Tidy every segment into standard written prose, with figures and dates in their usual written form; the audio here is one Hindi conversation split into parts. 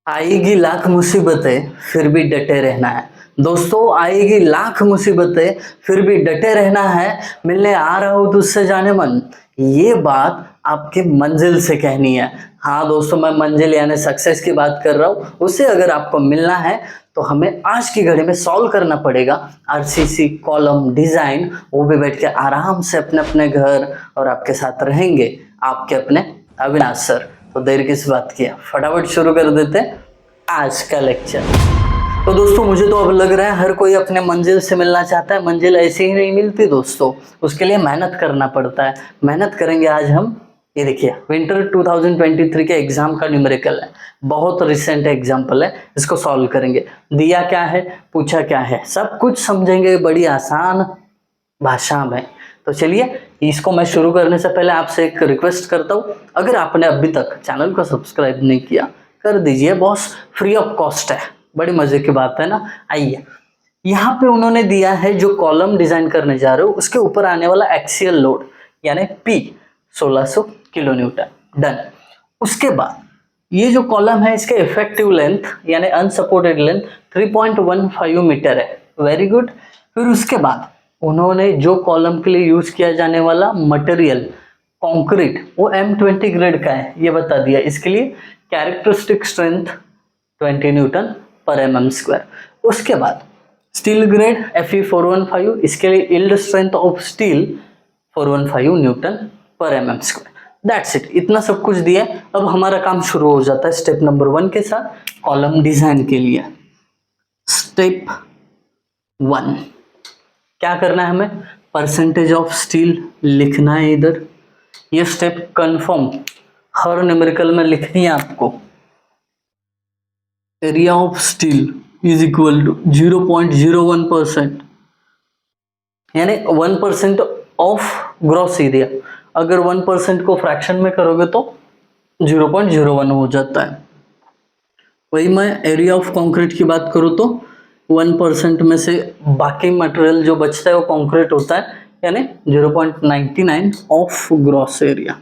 आएगी लाख मुसीबतें फिर भी डटे रहना है। दोस्तों, आएगी लाख मुसीबतें फिर भी डटे रहना है। मिलने आ रहा हूँ तुझसे जाने मन, ये बात आपकी मंजिल से कहनी है। हाँ दोस्तों, मैं मंजिल यानी सक्सेस की बात कर रहा हूँ। उसे अगर आपको मिलना है तो हमें आज की घड़ी में सॉल्व करना पड़ेगा आरसीसी कॉलम डिजाइन। वो भी बैठ के आराम से अपने अपने घर, और आपके साथ रहेंगे आपके अपने अविनाश सर। तो देर किस बात की है, फटाफट शुरू कर देते हैं आज का लेक्चर। तो दोस्तों, मुझे तो अब लग रहा है हर कोई अपने मंजिल से मिलना चाहता है। मंजिल ऐसे ही नहीं मिलती दोस्तों, उसके लिए मेहनत करना पड़ता है। मेहनत करेंगे आज हम। ये देखिए, विंटर 2023 के एग्जाम का न्यूमेरिकल है, बहुत रिसेंट एग्जाम्पल है। इसको सॉल्व करेंगे। दिया क्या है, पूछा क्या है, सब कुछ समझेंगे बड़ी आसान भाषा में। तो चलिए, इसको मैं शुरू करने से पहले आपसे एक रिक्वेस्ट करता हूँ, अगर आपने अभी तक चैनल को सब्सक्राइब नहीं किया कर दीजिए बॉस, फ्री ऑफ कॉस्ट है। बड़ी मजे की बात है ना। आइए, यहाँ पे उन्होंने दिया है जो कॉलम डिजाइन करने जा रहे हो उसके ऊपर आने वाला एक्सियल लोड यानी P 1600 किलो न्यूटन। डन। उसके बाद ये जो कॉलम है इसके इफेक्टिव लेंथ यानी अनसपोर्टेड लेंथ 3.15 मीटर है। Very good. फिर उसके बाद उन्होंने जो कॉलम के लिए यूज किया जाने वाला मटेरियल कंक्रीट वो M20 ग्रेड का है, ये बता दिया। इसके लिए कैरेक्टरिस्टिक स्ट्रेंथ 20 न्यूटन पर mm²। उसके बाद स्टील ग्रेड Fe415, इसके लिए yield strength of steel 415 Newton पर mm²। दैट्स इट, इतना सब कुछ दिया। अब हमारा काम शुरू हो जाता है स्टेप नंबर 1 के साथ कॉलम डिजाइन के लिए। स्टेप 1 क्या करना है, हमें परसेंटेज ऑफ स्टील लिखना है इधर। ये स्टेप कंफर्म हर न्यूमेरिकल में लिखनी है आपको। Area of steel is equal to 0.01%, यानी 1% ऑफ ग्रॉस एरिया। अगर 1% को फ्रैक्शन में करोगे तो 0.01 हो जाता है। वही मैं एरिया ऑफ कंक्रीट की बात करूँ तो 1% में से बाकी मटेरियल जो बचता है वो कंक्रीट होता है, यानी 0.99 ऑफ ग्रॉस एरिया।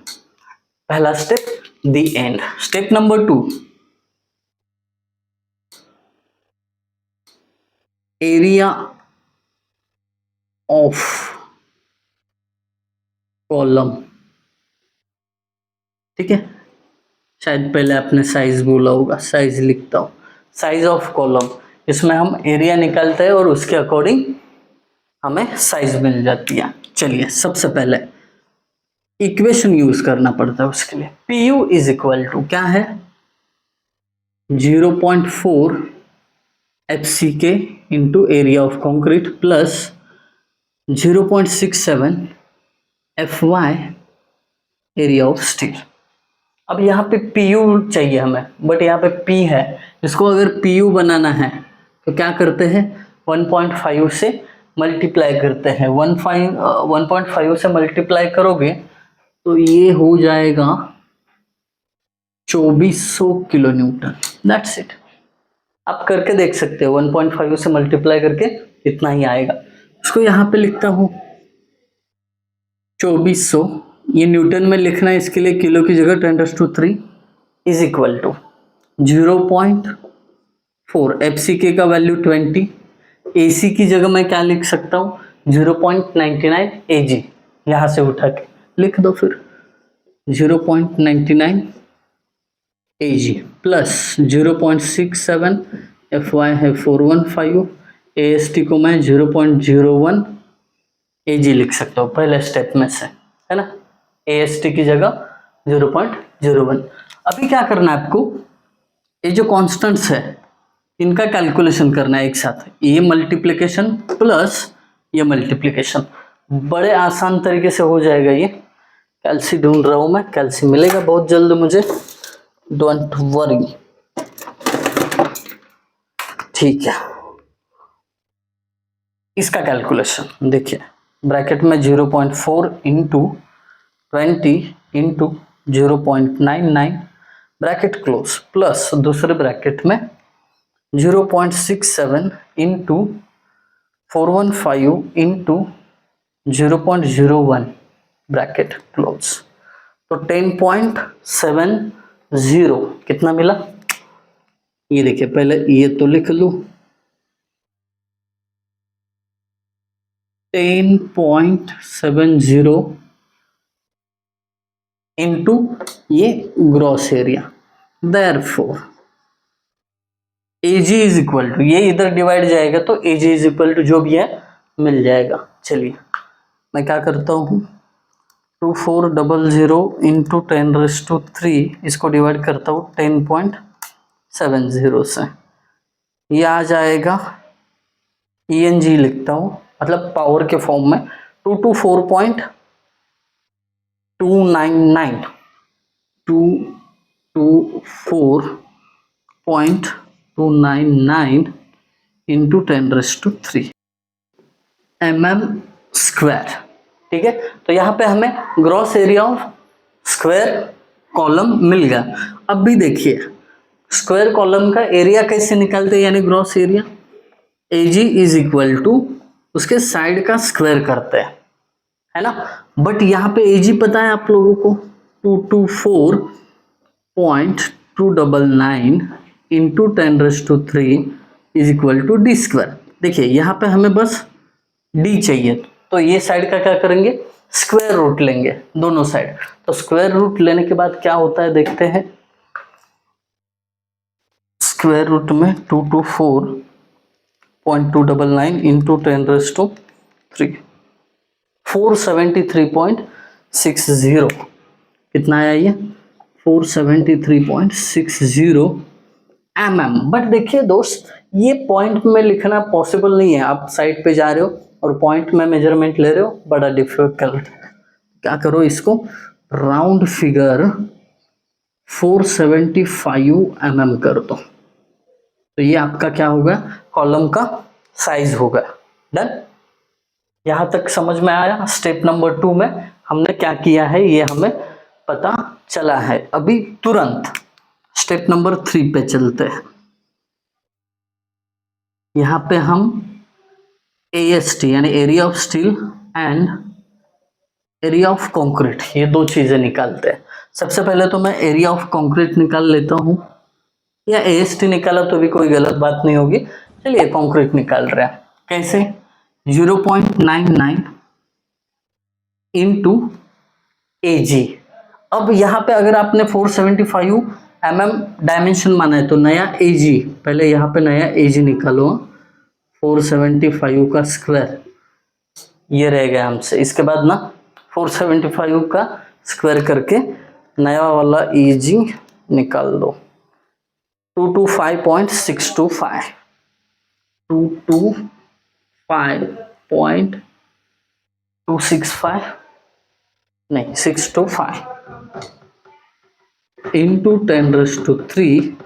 पहला step the end. Step number 2, area of column. ठीक है, शायद पहले आपने साइज बोला होगा, साइज लिखता हूं। साइज ऑफ कॉलम, इसमें हम एरिया निकालते हैं और उसके अकॉर्डिंग हमें साइज मिल जाती है। चलिए, सबसे पहले इक्वेशन यूज करना पड़ता है उसके लिए। PU इज इक्वल टू क्या है, 0.4 FCK into area of concrete plus 0.67 FY area of steel. अब यहाँ पे PU चाहिए हमें, बट यहाँ पे P है। इसको अगर PU बनाना है तो क्या करते हैं, 1.5 से मल्टीप्लाई करते हैं। 1.5 से मल्टीप्लाई करोगे तो ये हो जाएगा 2400 किलो न्यूटन। दैट्स इट, आप करके देख सकते हो। 1.5 से मल्टीप्लाई करके इतना ही आएगा। उसको यहाँ पे लिखता हूँ 2400, ये न्यूटन में लिखना है, इसके लिए किलो की जगह 10⁻³ इज इक्वल टू 0.4 FCK का वैल्यू 20, AC की जगह मैं क्या लिख सकता हूँ 0.99 AG, यहाँ से उठा के लिख दो। फिर 0.99 AG प्लस 0.67 FY है 415, AST को मैं 0.01 AG लिख सकता हूँ पहले स्टेप में से, है ना। AST की जगह 0.01। अभी क्या करना है आपको, ये जो कॉन्स्टेंट्स है इनका कैलकुलेशन करना है एक साथ। ये मल्टीप्लिकेशन प्लस ये मल्टीप्लिकेशन, बड़े आसान तरीके से हो जाएगा ये। कैल्सी ढूंढ रहा हूं मैं, कैल्सी मिलेगा बहुत जल्द मुझे, डोंट वरी। ठीक है, इसका कैलकुलेशन देखिए, ब्रैकेट में 0.4 into 20 into 0.99 bracket close, plus दूसरे ब्रैकेट में 0.67 इंटू 415 इंटू 0.01 ब्रैकेट क्लोज, तो 10.70 कितना मिला ये देखिए, पहले ये तो लिख लूं, 10.70 इंटू ये gross area, therefore AG is equal to, ये इधर डिवाइड जाएगा तो AG इज इक्वल टू जो भी है मिल जाएगा। चलिए मैं क्या करता हूँ, 2400 इंटू 10⁻³ इसको डिवाइड करता हूँ 10.70 से, ये आ जाएगा ENG लिखता हूँ, मतलब पावर के फॉर्म में 224.299 224.299 इंटू 10⁻³ mm²। ठीक है, तो यहाँ पे हमें gross area of square column मिल गया। अब भी देखिए स्क्वायर कॉलम का एरिया कैसे निकालते हैं, यानी gross area AG is equal to उसके साइड का स्क्वायर करते हैं, है ना। बट यहाँ पे AG पता है आप लोगों को, 224.299 into 10⁻³ is equal to D²। देखिए यहाँ पे हमें बस D चाहिए, तो ये साइड का क्या करेंगे, स्क्वायर रूट लेंगे दोनों साइड। तो स्क्वायर रूट लेने के बाद क्या होता है देखते हैं, स्क्वायर रूट में 224.299 इंटू 10⁻³ 473.60, कितना आया ये 473.60 mm। बट देखिए दोस्त, ये पॉइंट में लिखना पॉसिबल नहीं है, आप साइड पे जा रहे हो और पॉइंट में मेजरमेंट ले रहे हो, बड़ा डिफिकल्ट। क्या करो, इसको राउंड फिगर 475 mm कर दो, तो ये आपका क्या होगा, कॉलम का साइज होगा। डन, यहां तक समझ में आया। स्टेप नंबर 2 में हमने क्या किया है ये हमें पता चला है। अभी तुरंत स्टेप नंबर 3 पे चलते हैं। यहाँ पे हम AST यानी area of steel and area of concrete, ये दो चीजें निकालते हैं। सबसे पहले तो मैं एरिया ऑफ कंक्रीट निकाल लेता हूँ, या AST निकाला तो भी कोई गलत बात नहीं होगी। चलिए कंक्रीट निकाल रहे हैं, कैसे, 0.99 इंटू AG। अब यहाँ पे अगर आपने 475 mm डायमेंशन माना है तो नया AG, पहले यहाँ पे नया AG निकालो, 475 का स्क्वायर ये रह गया हमसे। इसके बाद ना 475 का स्क्वायर करके नया वाला AG निकाल दो, 225.625 225.265 नहीं 625 इंटू 10⁻³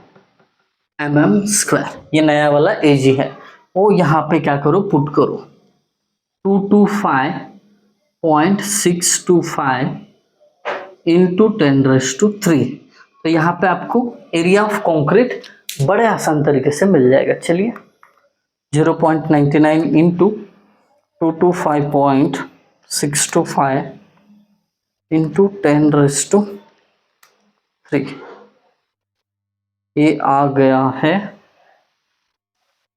mm², ये नया वाला AG है। वो यहाँ पे क्या करो, पुट करो 225.625 इंटू 10⁻³। तो यहाँ पे आपको एरिया ऑफ कंक्रीट बड़े आसान तरीके से मिल जाएगा। चलिए 0.99 इंटू 225.625 इंटू 10⁻³ ये आ गया है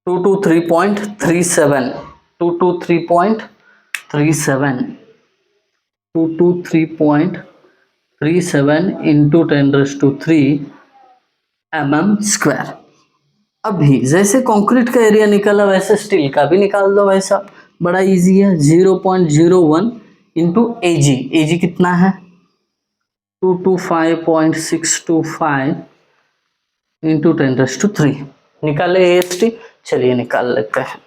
223.37 223.37 इंटू 10⁻³ mm²। अभी जैसे कंक्रीट का एरिया निकाला वैसे स्टील का भी निकाल दो, वैसा बड़ा इजी है। 0.01 इंटू AG कितना है, 225.625 इंटू 10⁻³ निकाले AST। चलिए निकाल लेते हैं,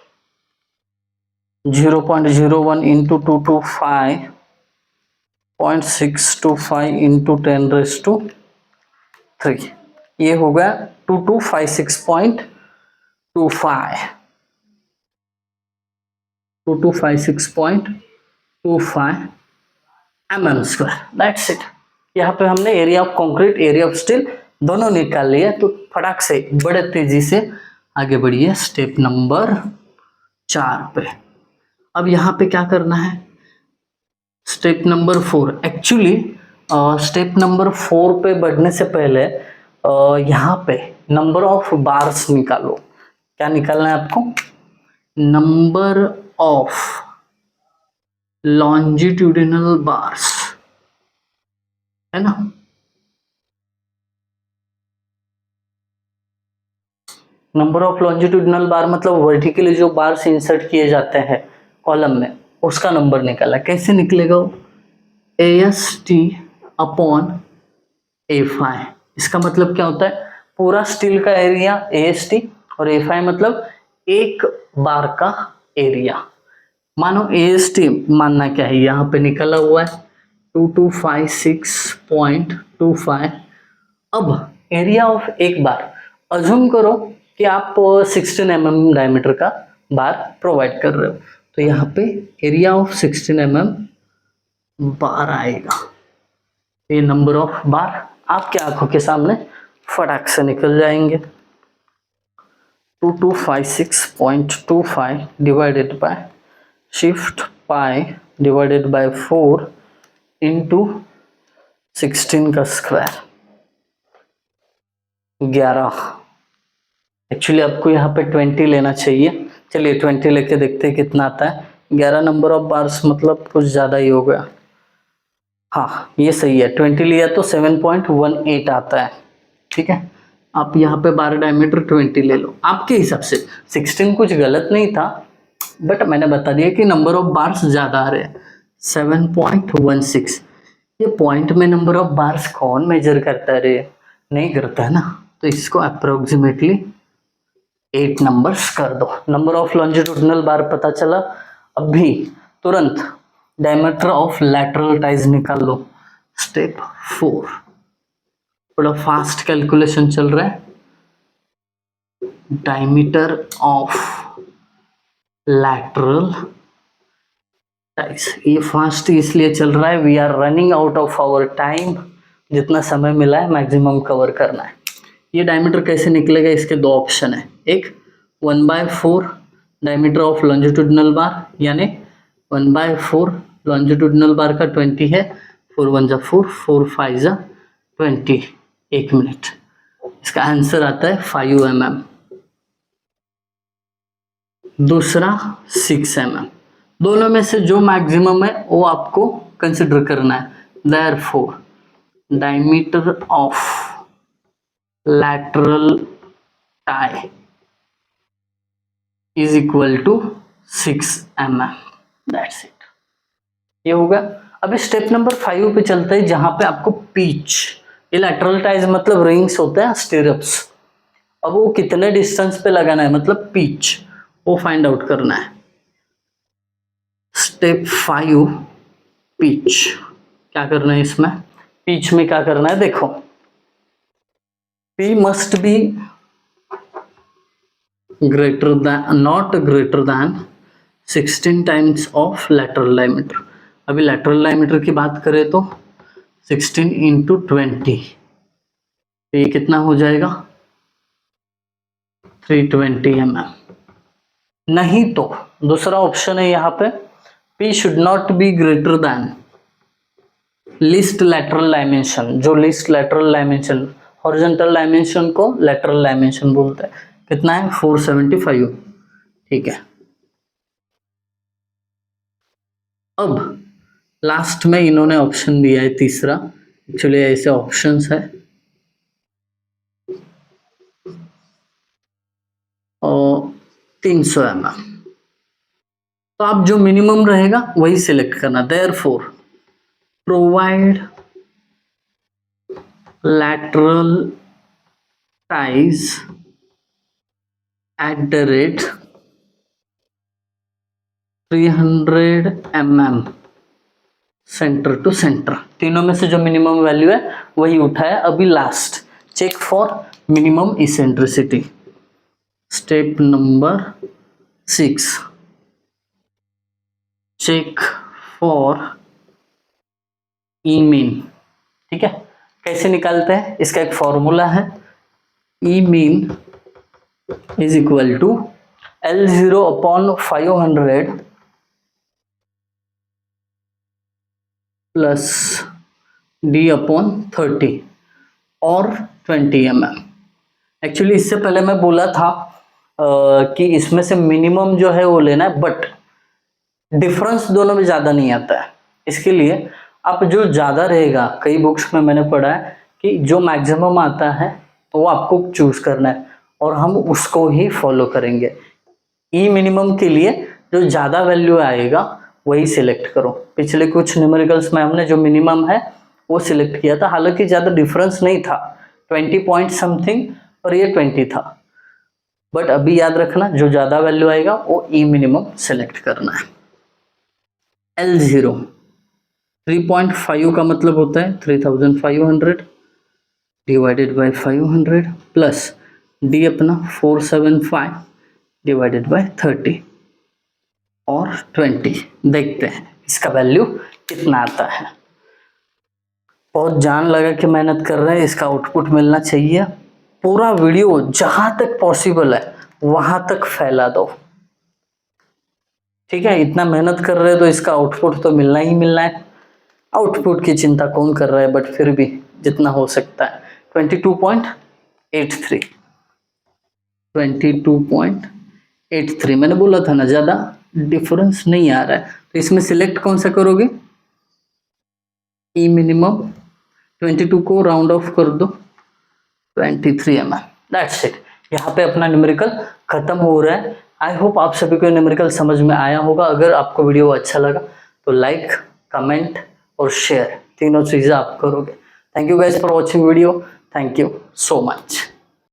0.01 इंटू 225.625 इंटू 10⁻³ ये होगा 2256.25 mm²। That's it. यहाँ पे हमने area of concrete, area of steel दोनों निकाल लिया। तो फटाक से बड़े तेजी से आगे बढ़िए स्टेप नंबर 4 पे। अब यहाँ पे क्या करना है, step number 4। Actually step number 4 पे बढ़ने से पहले यहाँ पे नंबर ऑफ बार्स निकालो। क्या निकालना है आपको? नंबर ऑफ लॉन्जिट्यूडिनल बार्स, है ना। नंबर ऑफ लॉन्जिट्यूडिनल बार मतलब वर्टिकली जो बार्स इंसर्ट किए जाते हैं कॉलम में, उसका नंबर निकाला। कैसे निकलेगा वो? AST upon A5। इसका मतलब क्या होता है? पूरा स्टील का एरिया AST और A5 मतलब एक बार का एरिया। मानो AST मानना क्या है, यहाँ पे निकला हुआ है 2256.25। अब एरिया ऑफ एक बार, अज्यूम करो कि आप 16 mm डायमीटर का बार प्रोवाइड कर रहे हो, तो यहाँ पे एरिया ऑफ 16 mm बार आएगा। ये नंबर ऑफ बार आपके आंखों के सामने फटाक से निकल जाएंगे। 2256.25 divided by shift pi divided by 4 into 16 का स्क्वायर 11। एक्चुअली आपको यहाँ पे 20 लेना चाहिए। चलिए 20 लेके देखते हैं कितना आता है। 11 नंबर ऑफ बार्स मतलब कुछ ज़्यादा ही हो गया। हाँ ये सही है, 20 लिया तो 7.18 आता है। ठीक है, आप यहाँ पे बार डायमीटर 20 ले लो आपके हिसाब से। 16 कुछ गलत नहीं था, बट मैंने बता दिया कि नंबर ऑफ बार्स ज़्यादा आ रहे हैं। 7.16, ये पॉइंट में नंबर ऑफ बार्स कौन मेजर करता है रे? नहीं करता है ना, तो इसको अप्रोक्सीमेटली 8 नंबर्स कर दो। नंबर ऑफ लॉन्जिट्यूडिनल बार पता चला। अभी तुरंत डायमीटर ऑफ लैटरल टाइज निकाल लो। स्टेप 4, थोड़ा फास्ट कैलकुलेशन चल रहा है। डायमीटर ऑफ लैटरल टाइज, ये फास्ट इसलिए चल रहा है, we are running out of our time. जितना समय मिला है मैक्सिमम कवर करना है। ये डायमीटर कैसे निकलेगा? इसके दो ऑप्शन है। एक 1/4 डायमीटर ऑफ लॉन्जिट्यूडिनल बार, यानी 1/4 लॉन्जिट्यूडिनल बार का 20 है, 4 1 जा 4, 4 5 जा 20, 1 मिनट। इसका आंसर आता है 5 mm। दूसरा 6 mm। दोनों में से जो मैक्सिमम है वो आपको कंसिडर करना है। Therefore diameter of lateral tie is equal to 6 mm। That's it, ये होगा। अभी स्टेप नंबर 5 पे चलते हैं, जहां पे आपको पिच, ये लैटरल टाइज मतलब रिंग्स होते हैं स्टिरअप्स, अब वो कितने डिस्टेंस पे लगाना है मतलब पिच, वो फाइंड आउट करना है। स्टेप 5 पिच, क्या करना है इसमें? पिच में क्या करना है देखो, P must be greater then, not greater than 16 times of lateral diameter. अभी लैटरल डायमीटर की बात करें तो 16 इंटू 20, ये कितना हो जाएगा? 320 mm। नहीं तो दूसरा ऑप्शन है यहाँ पे, P should not be greater than least lateral dimension. जो least lateral dimension, horizontal dimension को लैटरल डायमेंशन बोलते हैं। कितना है? 475। ठीक है, अब लास्ट में इन्होंने ऑप्शन दिया है तीसरा, एक्चुअली ऐसे ऑप्शंस है और 300 mm। तो आप जो मिनिमम रहेगा वही सिलेक्ट करना। Therefore provide lateral ties at the rate 300 mm centre to centre. तीनों में से जो मिनिमम वैल्यू है वही उठाया। अभी last check for minimum eccentricity. Step number 6, check for e mean. ठीक है, कैसे निकालते हैं? इसका एक फॉर्मूला है, e mean is equal to L0 upon 500 plus D upon 30 और 20 mm। एक्चुअली इससे पहले मैं बोला था कि इसमें से मिनिमम जो है वो लेना है, बट डिफरेंस दोनों में ज़्यादा नहीं आता है। इसके लिए आप जो ज़्यादा रहेगा, कई बुक्स में मैंने पढ़ा है कि जो मैक्सिमम आता है तो वो आपको चूज़ करना है और हम उसको ही फॉलो करेंगे। ई मिनिमम के लिए जो ज़्यादा वैल्यू आएगा वही सिलेक्ट करो। पिछले कुछ न्यूमेरिकल्स में हमने जो मिनिमम है वो सिलेक्ट किया था, हालांकि ज़्यादा डिफरेंस नहीं था, 20 पॉइंट समथिंग और ये 20 था, बट अभी याद रखना जो ज़्यादा वैल्यू आएगा वो ई मिनिमम सेलेक्ट करना है। L0 3.5 का मतलब होता है 3500 डिवाइडेड बाय 500 प्लस डी अपना 475 डिवाइडेड बाय 30 और 20। देखते हैं इसका वैल्यू कितना आता है। बहुत जान लगा कि मेहनत कर रहे हैं, इसका आउटपुट मिलना चाहिए। पूरा वीडियो जहां तक पॉसिबल है वहां तक फैला दो, ठीक है। इतना मेहनत कर रहे हैं तो इसका आउटपुट तो मिलना ही मिलना है। आउटपुट की चिंता कौन कर रहा है, बट फिर भी जितना हो सकता है। 22.83 22.83 मैंने बोला था ना, ज़्यादा डिफरेंस नहीं आ रहा है, तो इसमें सिलेक्ट कौन सा करोगे, ई मिनिमम। 22 को राउंड ऑफ कर दो 23 mm, दैट्स इट। यहाँ पे अपना न्यूमेरिकल खत्म हो रहा है। आई होप आप सभी को न्यूमेरिकल समझ में आया होगा। अगर आपको वीडियो अच्छा लगा तो लाइक, कमेंट और शेयर तीनों चीज़ें आप करोगे। Thank you guys for watching video. Thank you so much.